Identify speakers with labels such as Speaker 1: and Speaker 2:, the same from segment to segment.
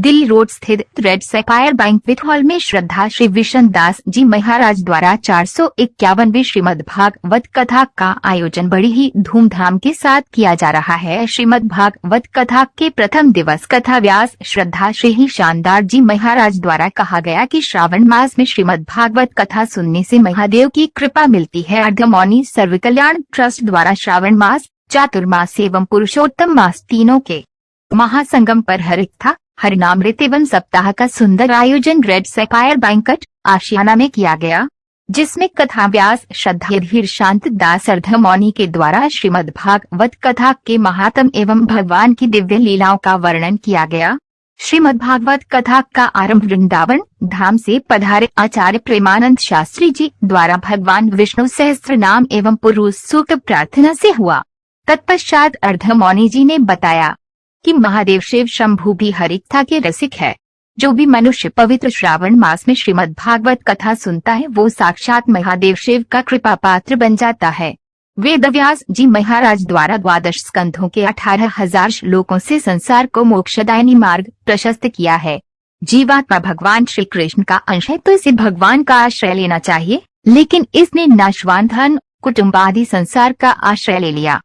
Speaker 1: Delhi road स्थित red sapphire banquet hall में श्रद्धा Shri vision Das ji महाराज द्वारा 451वीं श्रीमद् भागवत कथा का आयोजन बड़ी ही धूमधाम के साथ किया जा रहा है। श्रीमद् भागवत कथा के प्रथम दिवस कथा व्यास श्रद्धा श्री शानदार जी महाराज द्वारा कहा गया कि श्रावण मास में श्रीमद् भागवत कथा सुनने से महादेव की कृपा मिलती है। अर्धमौनी सर्व कल्याण ट्रस्ट द्वारा श्रावण मास, चातुर्मास एवं पुरुषोत्तम मास तीनों के महासंगम पर हरिकथा हरिनामृत एवं सप्ताह का सुंदर आयोजन रेड सैफायर बैंक्वेट आशियाना में किया गया, जिसमें कथा व्यास श्रद्धा धीर शांत दास अर्धमौनी के द्वारा श्रीमद् भागवत कथा के महात्म एवं भगवान की दिव्य लीलाओं का वर्णन किया गया। श्रीमद् भागवत कथा का आरंभ वृंदावन धाम से पधारे आचार्य प्रेमानंद शास्त्री जी द्वारा भगवान विष्णु सहस्त्र नाम एवं पुरुष सूक्त प्रार्थना से हुआ। तत्पश्चात अर्धमौनी जी ने बताया कि महादेव शिव शंभु भी हरिकथा के रसिक है। जो भी मनुष्य पवित्र श्रावण मास में श्रीमद् भागवत कथा सुनता है वो साक्षात महादेव शिव का कृपा पात्र बन जाता है। वेदव्यास जी महाराज द्वारा 12 स्कंधों के 18,000 श्लोकों से संसार को मोक्षदायिनी मार्ग प्रशस्त किया है। जीवात्मा भगवान श्री कृष्ण का अंश है तो इसे भगवान का आश्रय लेना चाहिए, लेकिन इसने नाशवान धन कुटुंब आदि संसार का आश्रय ले लिया।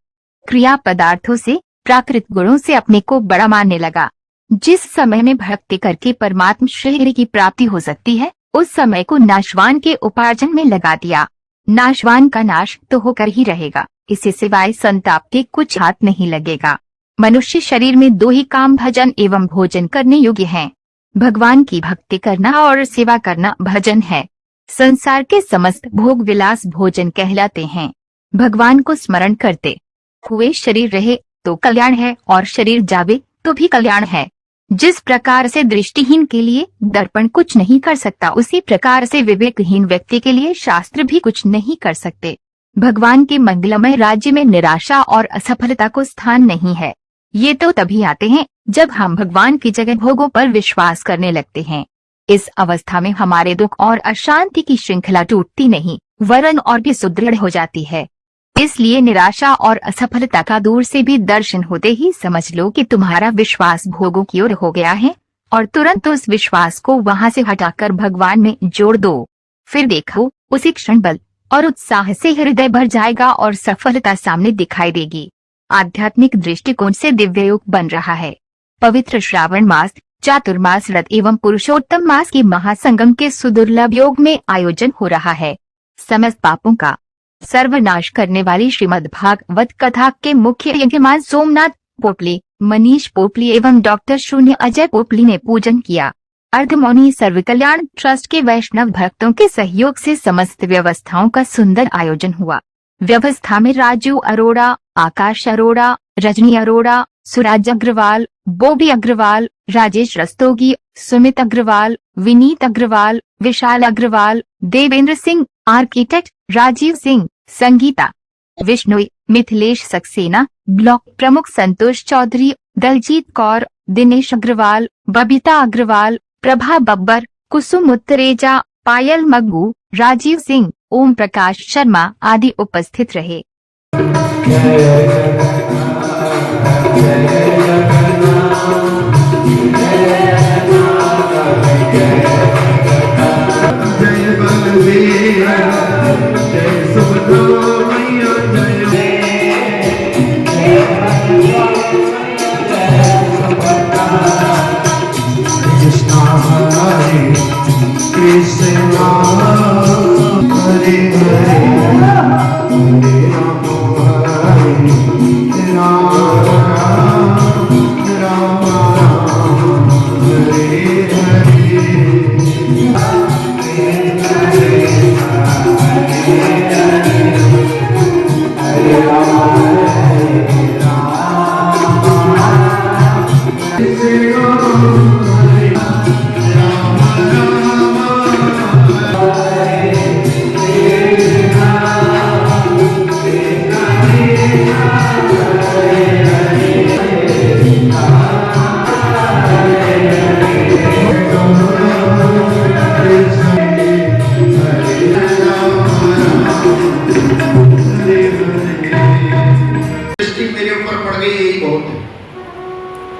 Speaker 1: क्रिया पदार्थों से प्राकृत गुणों से अपने को बड़ा मानने लगा। जिस समय में भक्ति करके परमात्म श्री की प्राप्ति हो सकती है उस समय को नाशवान के उपार्जन में लगा दिया। नाशवान का नाश तो होकर ही रहेगा, इसे सिवाय संताप के कुछ हाथ नहीं लगेगा। मनुष्य शरीर में 2 ही काम भजन एवं भोजन करने योग्य हैं। भगवान की भक्ति करना और सेवा करना भजन है। संसार के समस्त भोग विलास भोजन कहलाते हैं। भगवान को स्मरण करते हुए शरीर रहे तो कल्याण है और शरीर जावे तो भी कल्याण है। जिस प्रकार से दृष्टिहीन के लिए दर्पण कुछ नहीं कर सकता, उसी प्रकार से विवेकहीन व्यक्ति के लिए शास्त्र भी कुछ नहीं कर सकते। भगवान के मंगलमय राज्य में निराशा और असफलता को स्थान नहीं है। ये तो तभी आते हैं जब हम भगवान की जगह भोगों पर विश्वास करने लगते हैं। इस अवस्था में हमारे दुख और अशांति की श्रृंखला टूटती नहीं, वरन और भी सुदृढ़ हो जाती है। इसलिए निराशा और असफलता का दूर से भी दर्शन होते ही समझ लो कि तुम्हारा विश्वास भोगों की ओर हो गया है और तुरंत उस विश्वास को वहां से हटाकर भगवान में जोड़ दो। फिर देखो उसी क्षण बल और उत्साह से हृदय भर जाएगा और सफलता सामने दिखाई देगी। आध्यात्मिक दृष्टिकोण से दिव्य युग बन रहा है। पवित्र श्रावण मास, चातुर्मास व्रत एवं पुरुषोत्तम मास के महासंगम के सुदुर्लभ योग में आयोजन हो रहा है। समस्त पापों का सर्वनाश करने वाली श्रीमद् भागवत कथा के मुख्य यजमान सोमनाथ पोपली, मनीष पोपली एवं डॉक्टर शून्य अजय पोपली ने पूजन किया। अर्धमौनी सर्व कल्याण ट्रस्ट के वैष्णव भक्तों के सहयोग से समस्त व्यवस्थाओं का सुंदर आयोजन हुआ। व्यवस्था में राजू अरोड़ा, आकाश अरोड़ा, रजनी अरोड़ा, सुराज अग्रवाल, बोबी अग्रवाल, राजेश रस्तोगी, सुमित अग्रवाल, विनीत अग्रवाल, विशाल अग्रवाल, देवेंद्र सिंह, आर्किटेक्ट राजीव सिंह, संगीता विश्नोई, मिथिलेश सक्सेना, ब्लॉक प्रमुख संतोष चौधरी, दलजीत कौर, दिनेश अग्रवाल, बबीता अग्रवाल, प्रभा बब्बर, कुसुम उत्तरेजा, पायल मग्गू, राजीव सिंह, ओम प्रकाश शर्मा आदि उपस्थित रहे।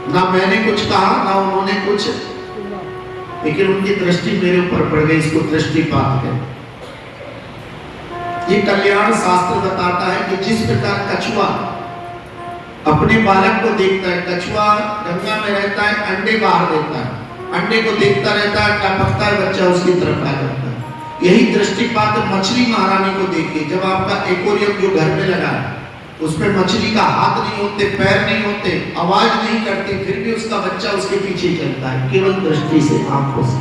Speaker 2: ना मैंने कुछ कहा ना उन्होंने कुछ लेकिन उनकी दृष्टि मेरे ऊपर पड़ गई, इसको दृष्टिपात है। ये कल्याण शास्त्र बताता है कि जिस प्रकार कछुआ अपने बालक को देखता है, कछुआ गंगा में रहता है, अंडे बाहर देता है, अंडे को देखता रहता है, टपकता है, बच्चा उसकी तरफ आ जाता है। यही दृष्टिपात मछली महारानी को देखिए, जब आपका एक्वेरियम जो घर में लगा है उसमें मछली का हाथ नहीं होते, पैर नहीं होते, आवाज नहीं करती, फिर भी उसका बच्चा उसके पीछे चलता है, केवल दृष्टि से, आंखों से।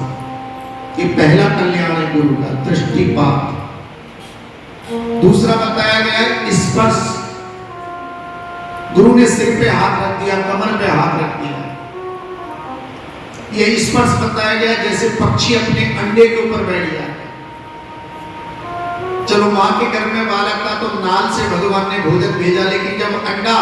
Speaker 2: ये पहला कल्याण है गुरु का, दृष्टिपात। दूसरा बताया गया है स्पर्श। गुरु ने सिर पे हाथ रख दिया, कमर पे हाथ रख दिया, ये स्पर्श बताया गया जैसे पक्षी अपने अंडे के ऊपर बैठ जाता है। चलो माँ के घर में बालक था तो नाल से भगवान ने भोजन भेजा, लेकिन जब अंडा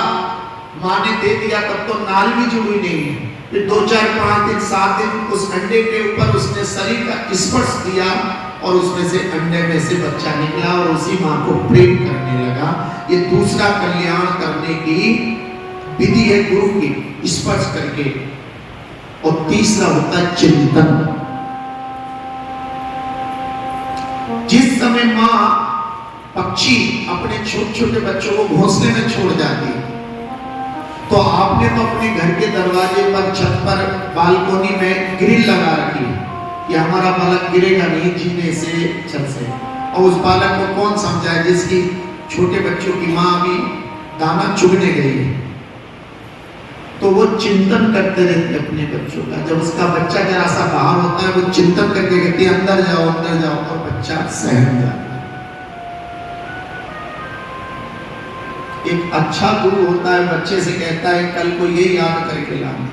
Speaker 2: माँ ने दे दिया तब तो नाल भी जुड़ी नहीं है। फिर 2 4 5 दिन 7 दिन उस अंडे के ऊपर उसने शरीर का स्पर्श दिया और उसमें से अंडे में से बच्चा निकला और उसी माँ को प्रेम करने लगा। ये दूसरा कल्याण करने की विधि है गुरु की, स्पर्श करके। और तीसरा होता है चिंतन। जिस समय माँ पक्षी अपने छोटे छोटे बच्चों को घोंसले में छोड़ जाती है, तो आपने तो अपने घर के दरवाजे पर, छत पर, बालकोनी में ग्रिल लगा रखी है कि हमारा बालक गिरेगा नहीं जीने से, छत से। और उस बालक को कौन समझाए जिसकी छोटे बच्चों की माँ अभी दाना चुगने गई है, तो वो चिंतन करते रहते अपने बच्चों का। जब उसका बच्चा जरा सा बाहर होता है, वो चिंतन करके कहती है अंदर जाओ, और बच्चा सहम जाता है। एक अच्छा गुरु होता है, बच्चे से कहता है कल को ये याद करके लाना।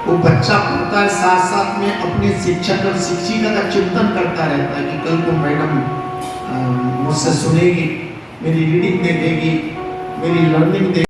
Speaker 2: वो बच्चा पढ़ता है, साथ साथ में अपने शिक्षक और शिक्षिका का चिंतन करता रहता है कि कल को मैडम मुझसे सुनेगी, मेरी रीडिंग देखेगी, मेरी लर्निंग देखेगी।